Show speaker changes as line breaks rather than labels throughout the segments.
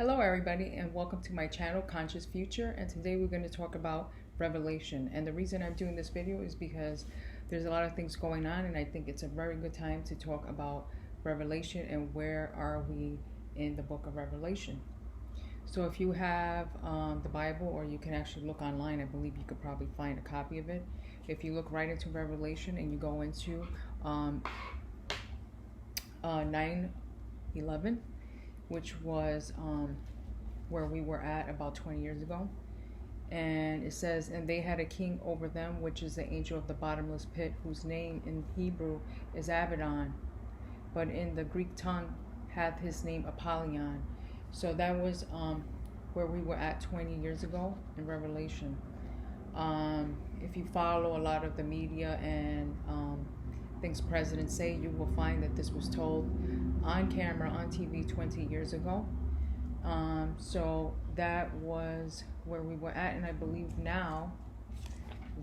Hello everybody and welcome to my channel Conscious Future, and today we're going to talk about Revelation. And the reason I'm doing this video is because there's a lot of things going on, and I think it's a very good time to talk about Revelation and where are we in the book of Revelation. So if you have the Bible, or you can actually look online, I believe you could probably find a copy of it. If you look right into Revelation and you go into 9:11, which was where we were at about 20 years ago. And it says, and they had a king over them, which is the angel of the bottomless pit, whose name in Hebrew is Abaddon, but in the Greek tongue hath his name Apollyon. So that was where we were at 20 years ago in Revelation. If you follow a lot of the media and things presidents say, you will find that this was told on camera, on TV 20 years ago. So that was where we were at, and I believe now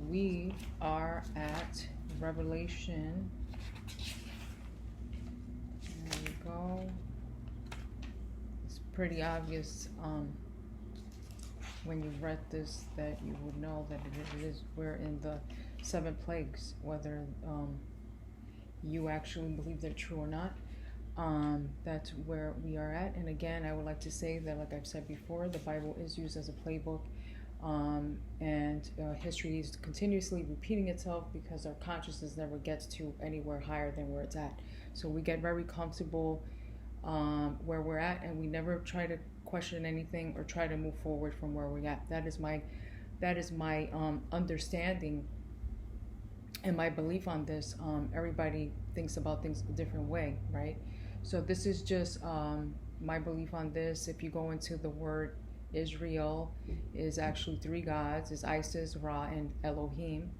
we are at Revelation. There we go. It's pretty obvious when you read this that you would know that it is, we're in the 7 plagues, whether you actually believe they're true or not. That's where we are at. And again, I would like to say that, like I've said before, the Bible is used as a playbook, and history is continuously repeating itself because our consciousness never gets to anywhere higher than where it's at. So we get very comfortable where we're at, and we never try to question anything or try to move forward from where we're at. That is my understanding and my belief on this. Everybody thinks about things a different way, right? So this is just my belief on this. If you go into the word Israel, is actually 3 gods: is Isis, Ra, and Elohim,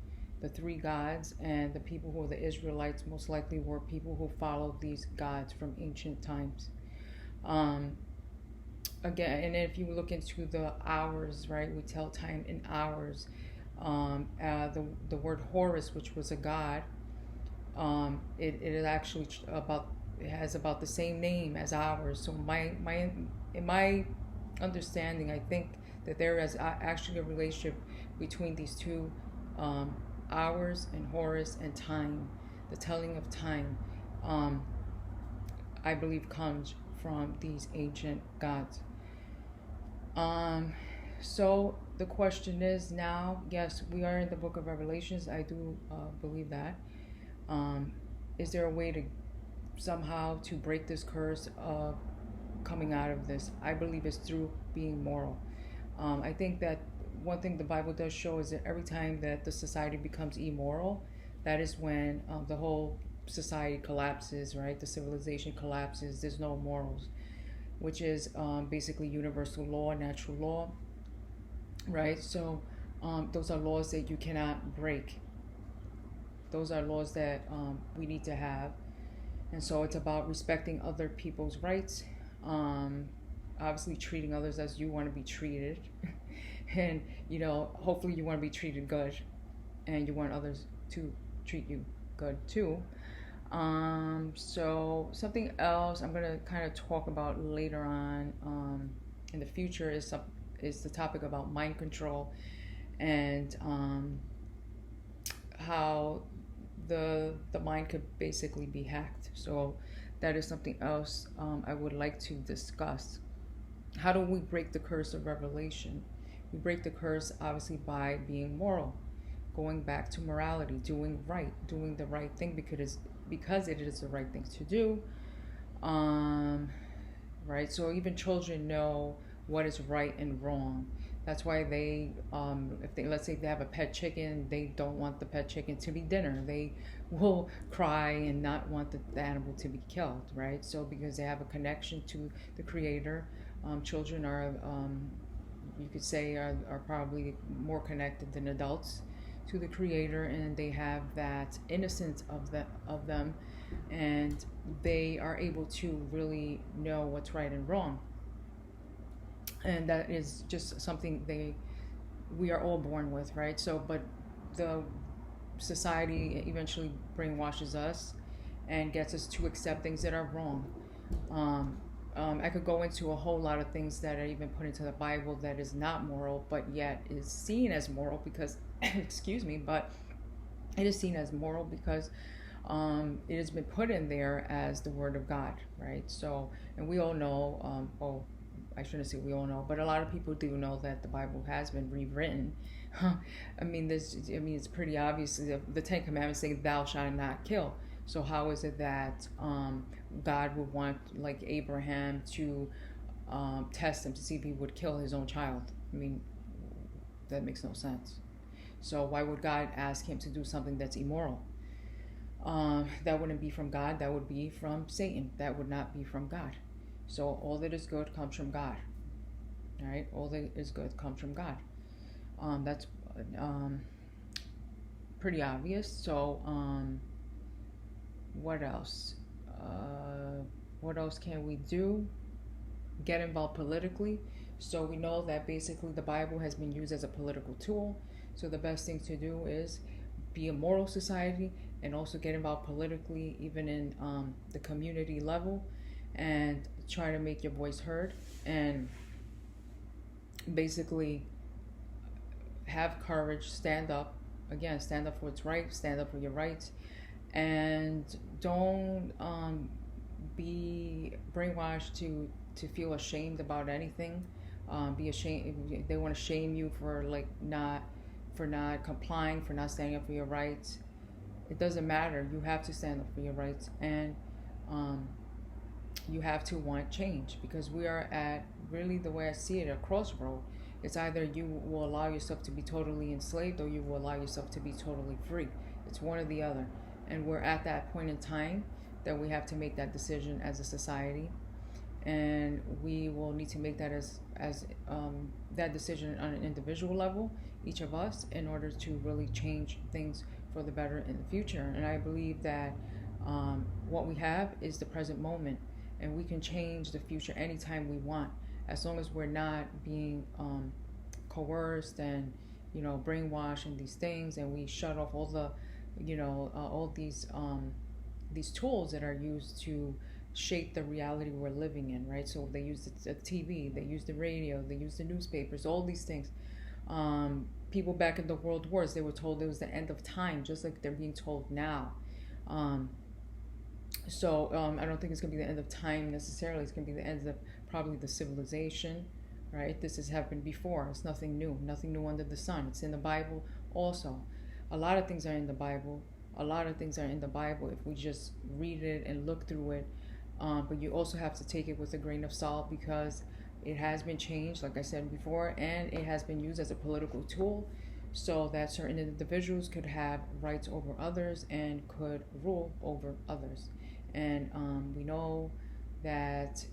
the 3 gods. And the people who are the Israelites most likely were people who followed these gods from ancient times. Again, and if you look into the hours, right, we tell time in hours. The word Horus, which was a god, it is actually it has about the same name as ours. So in my understanding, I think that there is actually a relationship between these 2 hours and Horus and time. The telling of time, I believe, comes from these ancient gods. So the question is now, yes, we are in the book of Revelations. I do believe that. Is there a way to somehow to break this curse of coming out of this? I believe it's through being moral. I think that one thing the Bible does show is that every time that the society becomes immoral, that is when the whole society collapses, right? The civilization collapses. There's no morals, which is basically universal law, natural law, right? So those are laws that you cannot break. Those are laws that we need to have. And so it's about respecting other people's rights, obviously treating others as you want to be treated. And, hopefully you want to be treated good, and you want others to treat you good too. So something else I'm going to kind of talk about later on in the future is the topic about mind control, and how the mind could basically be hacked. So that is something else I would like to discuss. How do we break the curse of Revelation? We break the curse obviously by being moral, going back to morality, doing the right thing because it is the right thing to do. Right? So even children know what is right and wrong. That's why they, let's say they have a pet chicken, they don't want the pet chicken to be dinner. They will cry and not want the animal to be killed, right? So because they have a connection to the Creator, children are, you could say, are probably more connected than adults to the Creator, and they have that innocence of them, and they are able to really know what's right and wrong. And that is just something we are all born with, right? So, but the society eventually brainwashes us and gets us to accept things that are wrong. I could go into a whole lot of things that are even put into the Bible that is not moral, but yet is seen as moral because, excuse me, but it is seen as moral because it has been put in there as the Word of God, right? So, and we all know, well, I shouldn't say we all know, but a lot of people do know that the Bible has been rewritten. I mean, it's pretty obvious. The Ten Commandments say, "Thou shalt not kill." So how is it that God would want, like Abraham, to test him to see if he would kill his own child? I mean, that makes no sense. So why would God ask him to do something that's immoral? That wouldn't be from God. That would be from Satan. That would not be from God. So all that is good comes from God. All right, all that is good comes from God. That's pretty obvious. So what else? What else can we do? Get involved politically. So we know that basically the Bible has been used as a political tool. So the best thing to do is be a moral society and also get involved politically, even in the community level, and try to make your voice heard and basically have courage, stand up. Again, stand up for what's right, stand up for your rights, and don't be brainwashed to feel ashamed about anything. Be ashamed. They want to shame you for not complying, for not standing up for your rights. It doesn't matter. You have to stand up for your rights, and you have to want change, because we are at, really the way I see it, a crossroad. It's either you will allow yourself to be totally enslaved, or you will allow yourself to be totally free. It's one or the other. And we're at that point in time that we have to make that decision as a society. And we will need to make that as that decision on an individual level, each of us, in order to really change things for the better in the future. And I believe that what we have is the present moment, and we can change the future anytime we want, as long as we're not being coerced and brainwashed in these things, and we shut off all the all these tools that are used to shape the reality we're living in, right? So they use the TV, they use the radio, they use the newspapers, all these things. People back in the world wars, they were told it was the end of time, just like they're being told now. So I don't think it's going to be the end of time necessarily. It's going to be the end of probably the civilization, right? This has happened before. It's nothing new under the sun. It's in the Bible also. A lot of things are in the Bible. If we just read it and look through it. But you also have to take it with a grain of salt, because it has been changed, like I said before, and it has been used as a political tool, so that certain individuals could have rights over others and could rule over others. And we know that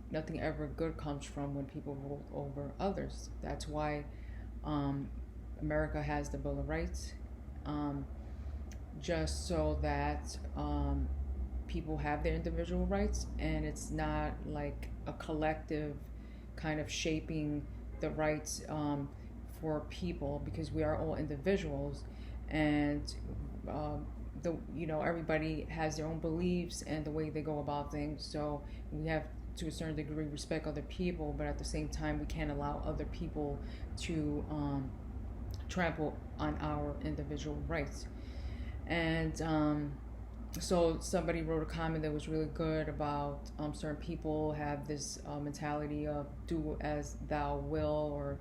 nothing ever good comes from when people rule over others. That's why America has the Bill of Rights, just so that people have their individual rights, and it's not like a collective kind of shaping the rights for people, because we are all individuals, and everybody has their own beliefs and the way they go about things. So we have to a certain degree respect other people, but at the same time we can't allow other people to trample on our individual rights. And so somebody wrote a comment that was really good about certain people have this mentality of do as thou will, or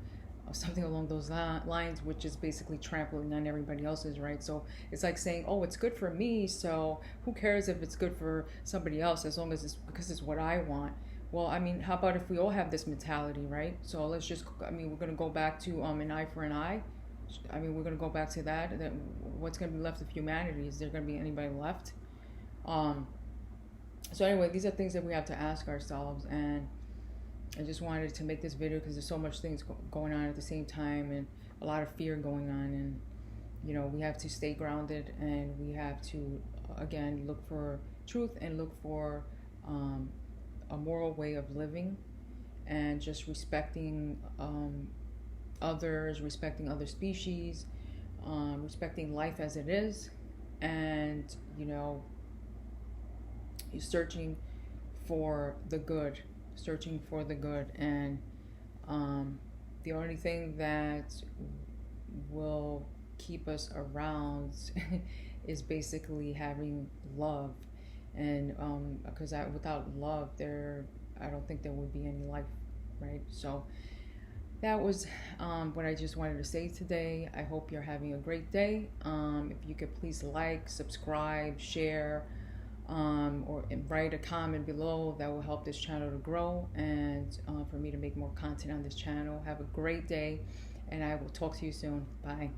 something along those lines, which is basically trampling on everybody else's rights. So it's like saying, oh, it's good for me, so who cares if it's good for somebody else, as long as it's because it's what I want. Well, I mean, how about if we all have this mentality, right? So let's just, we're going to go back to an eye for an eye. We're going to go back to that. Then what's going to be left of humanity? Is there going to be anybody left? So anyway, these are things that we have to ask ourselves, and I just wanted to make this video because there's so much things going on at the same time, and a lot of fear going on, and we have to stay grounded, and we have to again look for truth and look for a moral way of living, and just respecting others, respecting other species, respecting life as it is, and you're searching for the good, searching for the good. And the only thing that will keep us around is basically having love. And because without love, I don't think there would be any life, right? So that was what I just wanted to say today. I hope you're having a great day. If you could please like, subscribe, share, or write a comment below, that will help this channel to grow and for me to make more content on this channel. Have a great day, and I will talk to you soon. Bye.